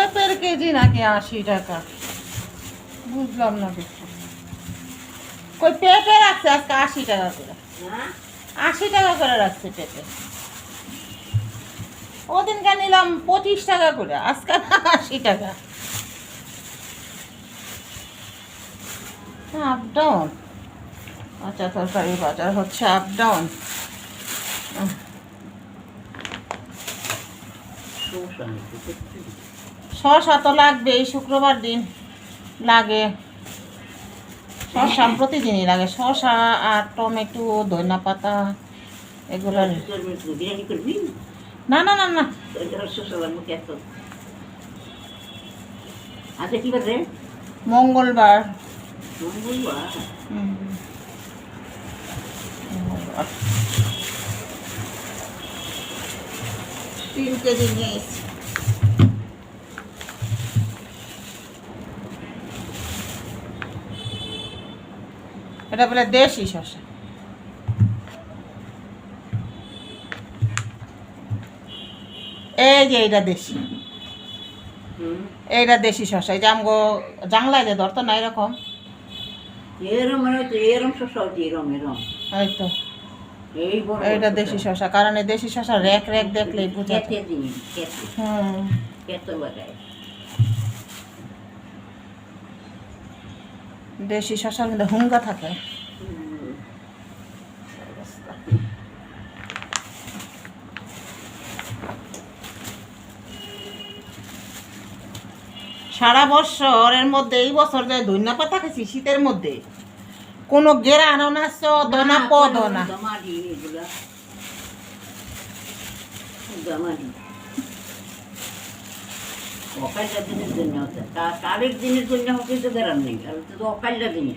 পেঁপের কেজি নাকি 80 টাকা? বুঝলাম না কিছু। কই পেঁপে রাখছে আজকে 80 টাকা করে। 80 টাকা করে রাখছে পেঁপে। ওদিনকে নিলাম 25 টাকা করে, আজকে 80 টাকা। Up down. আচ্ছা, তরকারি বাজার হচ্ছে আপ ডাউন। শসা তো লাগবে, এই শুক্রবার দিন লাগে শসা, প্রতিদিনই লাগে শসা আর টমেটো, ধনিয়া পাতা এগুলো। না না না না, আচ্ছা কি বাজে? মঙ্গলবার। মঙ্গলবার। 3 কেজি নিয়ে এসেছি। এটা বলে দেশি শসা। এই যে এইটা দেশি, এইটা দেশি শসা। এই যে আমগো জাংলায় যে ধরতো না এরকম, এরম মানে তো এরম শসা হচ্ছে, এরম এরম। এই তো এই বড় এইটা দেশি শসা। কারণ এই দেশি শসা রেক রেক দেখলেই বুঝা যায়। খেতে জিনিস, খেতে খেতে বাজায়। দেশি শসার মধ্যে হুঙ্গা থাকে। সারা বছরের মধ্যে এই বছর যে ধনিয়া পাতা খেয়েছি শীতের মধ্যে, কোনো গেরা আনো না, চদ না, পদ না। অকালটা দিনের জন্য হচ্ছে, তারিখ দিনের জন্য হচ্ছে তো বেরান নেই, আর তো অকালটা দিনে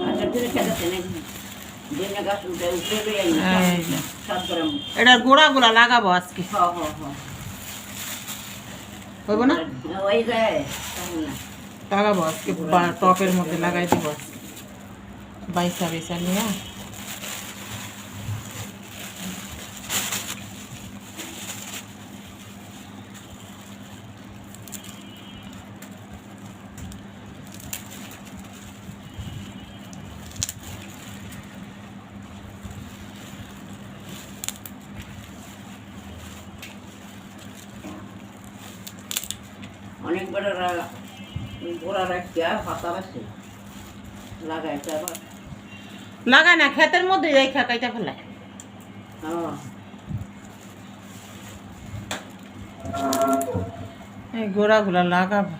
আগের দিনে খেতে নাকি দিনে গাছ উঠে উঠে এটার গোড়া গুলা লাগাবো আজকে, হইব না? ওই যায় লাগাবো আজকে, টপের মধ্যে লাগাই দিব আজকে বাইসা বাইসা নিয়ে। অনেকবার গোড়া রাখিয়া পাতা আছে লাগাইতে আবার লাগায় না, ক্ষেতের মধ্যে রেখা কাইটা ফেলায়। এই গোড়াগুলা লাগাবো।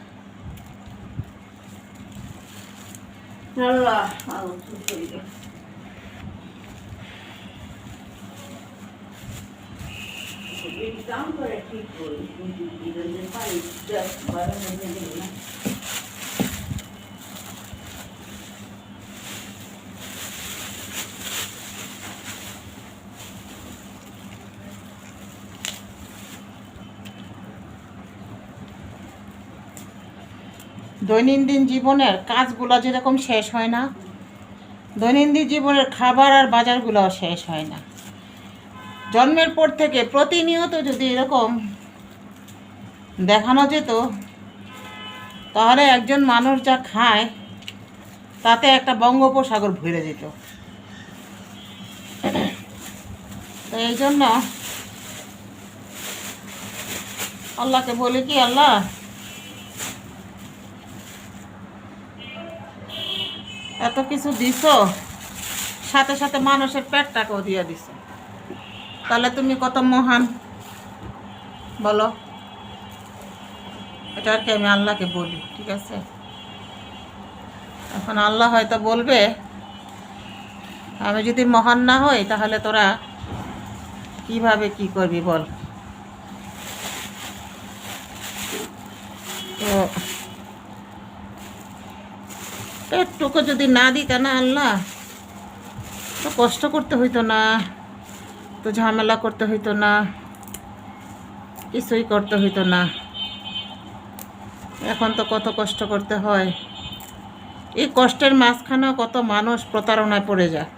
দৈনন্দিন জীবনের কাজগুলো যেরকম শেষ হয় না, দৈনন্দিন জীবনের খাবার আর বাজারগুলোও শেষ হয় না। জন্মের পর থেকে প্রতিনিয়ত যদি এরকম দেখানো যেত, তাহলে একজন মানুষ যা খায় তাতে একটা বঙ্গোপসাগর ভরে যেত। তো এই জন্য আল্লাহকে বলি কি, আল্লাহ এত কিছু দিছ, সাথে সাথে মানুষের পেটটাকেও দিয়ে দিছ, তাহলে তুমি কত মহান বলো। এটা আর কি আমি আল্লাহকে বলি, ঠিক আছে? এখন আল্লাহ হয়তো বলবে আমি যদি মহান না হই তাহলে তোরা কিভাবে কি করবি বল। তো পেটটুকু যদি না দিতে না আল্লাহ, তো কষ্ট করতে হইতো না, তো ঝামেলা করতে হইতো না, কিছুই করতে হইতো না। এখন তো কত কষ্ট করতে হয়। এই কষ্টের মাঝখানেও কত মানুষ প্রতারণায় পড়ে যায়।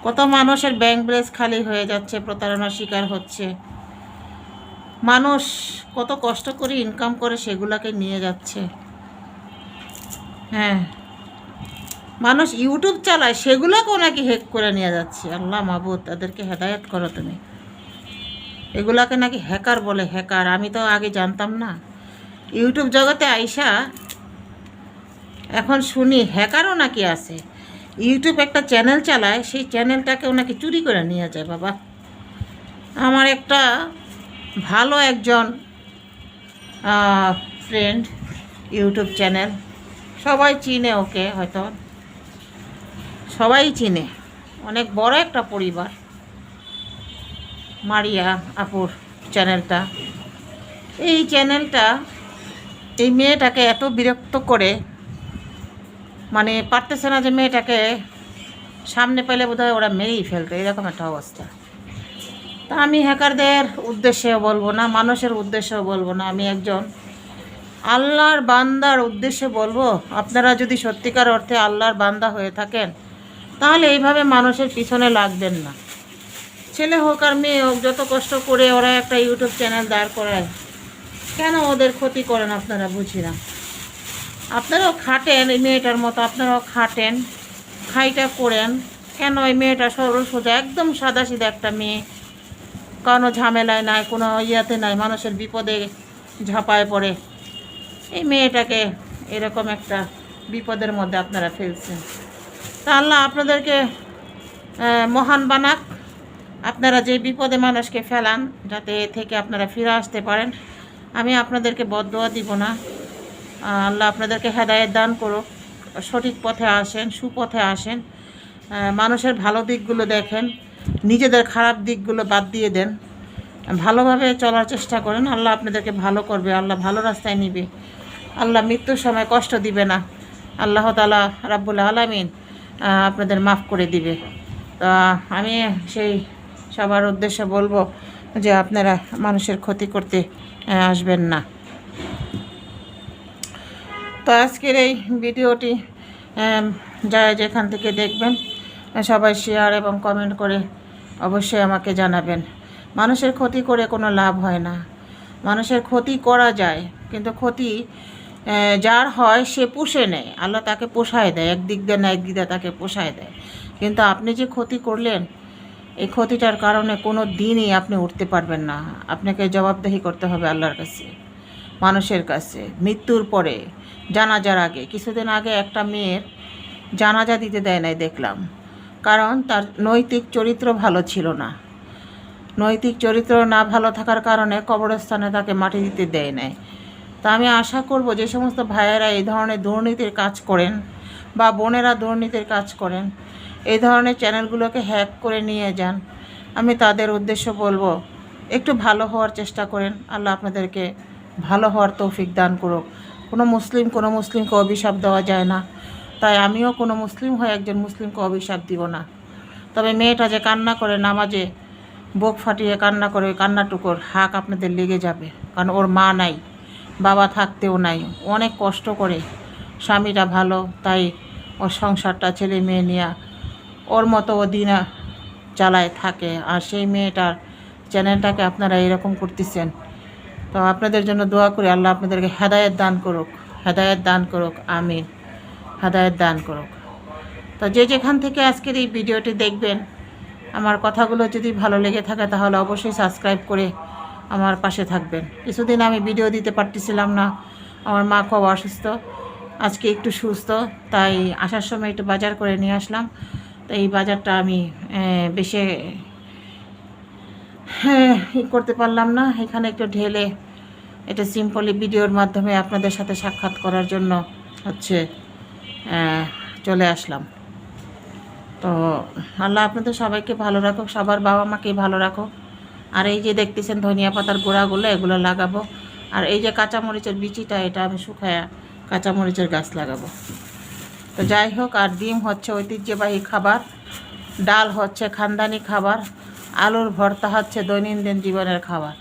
কত মানুষের ব্যাংক ব্যালেন্স খালি হয়ে যাচ্ছে, প্রতারণার শিকার হচ্ছে। মানুষ কত কষ্ট করে ইনকাম করে সেগুলোকে নিয়ে যাচ্ছে। হ্যাঁ, মানুষ ইউটিউব চালায় সেগুলোকেও নাকি হ্যাক করে নিয়ে যাচ্ছে। আল্লাহ মাবুদ, তাদেরকে হেদায়েত করো তুমি। এগুলাকে নাকি হ্যাকার বলে, হ্যাকার। আমি তো আগে জানতাম না। ইউটিউব জগতে আইসা এখন শুনি হ্যাকারও নাকি আছে। ইউটিউব একটা চ্যানেল চালায়, সেই চ্যানেলটাকেও নাকি চুরি করে নিয়ে যায়। বাবা, আমার একটা ভালো একজন ফ্রেন্ড, ইউটিউব চ্যানেল, সবাই চিনে ওকে, হয়তো সবাই চিনে, অনেক বড় একটা পরিবার, মারিয়া আপুর চ্যানেলটা। এই চ্যানেলটা এই মেয়েটাকে এত বিরক্ত করে, মানে পারতেছে না যে মেয়েটাকে সামনে পেলে বোধহয় ওরা মেরেই ফেলতো, এরকম একটা অবস্থা। তা আমি হ্যাকারদের উদ্দেশ্যেও বলবো না, মানুষের উদ্দেশ্যেও বলবো না, আমি একজন আল্লাহর বান্দার উদ্দেশ্যে বলবো, আপনারা যদি সত্যিকার অর্থে আল্লাহর বান্দা হয়ে থাকেন তাহলে এইভাবে মানুষের পিছনে লাগবেন না। ছেলে হোক আর মেয়ে হোক, যত কষ্ট করে ওরা একটা ইউটিউব চ্যানেল দাঁড় করায়, কেন ওদের ক্ষতি করেন আপনারা? বুঝি না। আপনারাও খাটেন এই মেয়েটার মতো, আপনারাও খাটেন, খাইটা করেন। কেন ওই মেয়েটা সরল সোজা একদম সাদাসিধা একটা মেয়ে, কোনো ঝামেলায় নাই, কোনো ইয়াতে নাই, মানুষের বিপদে ঝাঁপায় পড়ে এই মেয়েটাকে এরকম একটা বিপদের মধ্যে আপনারা ফেলছেন। তা আল্লাহ আপনাদেরকে মহান বানাক। আপনারা যে বিপদে মানুষকে ফেলান, যাতে এ থেকে আপনারা ফিরে আসতে পারেন। আমি আপনাদেরকে বদদোয়া দিব না। আল্লাহ আপনাদেরকে হেদায়েত দান করুক, সঠিক পথে আসেন, সুপথে আসেন, মানুষের ভালো দিকগুলো দেখেন, নিজেদের খারাপ দিকগুলো বাদ দিয়ে দেন, ভালোভাবে চলার চেষ্টা করেন। আল্লাহ আপনাদেরকে ভালো করবে, আল্লাহ ভালো রাস্তায় নিবে, আল্লাহ মৃত্যুর সময় কষ্ট দিবে না। আল্লাহ তাআলা রাব্বুল আলামিন আপনাদের মাফ করে দিবে। তা আমি সেই সবার উদ্দেশ্যে বলবো যে আপনারা মানুষের ক্ষতি করতে আসবেন না। তো আজকের এই ভিডিওটি যারা যেখান থেকে দেখবেন সবাই শেয়ার এবং কমেন্ট করে অবশ্যই আমাকে জানাবেন। মানুষের ক্ষতি করে কোনো লাভ হয় না। মানুষের ক্ষতি করা যায়, কিন্তু ক্ষতি যার হয় সে পুষে নেয়, আল্লাহ তাকে পোষায় দেয়, একদিক দিয়ে না একদিক দিয়ে তাকে পোষায় দেয়। কিন্তু আপনি যে ক্ষতি করলেন, এই ক্ষতিটার কারণে কোনো দিনই আপনি উঠতে পারবেন না। আপনাকে জবাবদিহি করতে হবে আল্লাহর কাছে, মানুষের কাছে। মৃত্যুর পরে, জানাজার আগে, কিছুদিন আগে একটা মেয়ের জানাজা দিতে দেয় নাই দেখলাম, কারণ তার নৈতিক চরিত্র ভালো ছিল না। নৈতিক চরিত্র না ভালো থাকার কারণে কবরস্থানে তাকে মাটি দিতে দেয় নাই। তা আমি আশা করব যে সমস্ত ভাইয়েরা এই ধরনের দুর্নীতির কাজ করেন বা বোনেরা দুর্নীতির কাজ করেন, এই ধরনের চ্যানেলগুলোকে হ্যাক করে নিয়ে যান, আমি তাদের উদ্দেশ্য বলবো একটু ভালো হওয়ার চেষ্টা করেন। আল্লাহ আপনাদেরকে ভালো হওয়ার তৌফিক দান করুক। কোনো মুসলিমকে অভিশাপ দেওয়া যায় না, তাই আমিও কোনো মুসলিম হয়ে একজন মুসলিমকে অভিশাপ দিব না। তবে মেয়েটা যে কান্না করে, নামাজে বুক ফাটিয়ে কান্না করে, ওই কান্নাটুকুর হাক আপনাদের লেগে যাবে, কারণ ওর মা নাই, বাবা থাকতেও নাই, অনেক কষ্ট করে, স্বামীটা ভালো, তাই ওর সংসারটা ছেলে মেয়ে নিয়ে ওর মতো ও দিনা চালায় থাকে, আর সেই মেয়েটার চ্যানেলটাকে আপনারা এরকম করতেছেন। তো আপনাদের জন্য দোয়া করি, আল্লাহ আপনাদেরকে হেদায়েত দান করুক, হেদায়েত দান করুক, আমিন, হেদায়েত দান করুক। তো যে যেখান থেকে আজকের এই ভিডিওটি দেখবেন, আমার কথাগুলো যদি ভালো লেগে থাকে তাহলে অবশ্যই সাবস্ক্রাইব করে আমার পাশে থাকবেন। কিছুদিন আমি ভিডিও দিতে পারতেছিলাম না, আমার মা খুব অসুস্থ, আজকে একটু সুস্থ, তাই আসার সময় একটু বাজার করে নিয়ে আসলাম। তো এই বাজারটা আমি বেশি করতে পারলাম না, এখানে একটু ঢেলে এটা সিম্পলি ভিডিওর মাধ্যমে আপনাদের সাথে সাক্ষাৎ করার জন্য চলে আসলাম। তো আল্লাহ আপনাদের সবাইকে ভালো রাখুক, সবার বাবা মাকে ভালো রাখুক। আর এই যে দেখতেছেন ধনিয়া পাতার গোড়াগুলো, এগুলো লাগাবো। আর এই যে কাঁচামরিচের বিচিটা, এটা আমি শুকায়া কাঁচামরিচের গাছ লাগাবো। তো যাই হোক, আর ডিম হচ্ছে ঐতিহ্যবাহী খাবার, ডাল হচ্ছে খানদানি খাবার, আলুর ভর্তা হচ্ছে দৈনন্দিন জীবনের খাবার,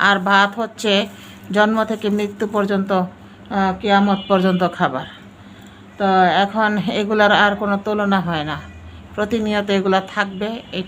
আর ভাত হচ্ছে জন্ম থেকে মৃত্যু পর্যন্ত, কিয়ামত পর্যন্ত খাবার। তো এখন এগুলার আর কোনো তুলনা হয় না। প্রতিনিয়ত এগুলো থাকবে, এটাই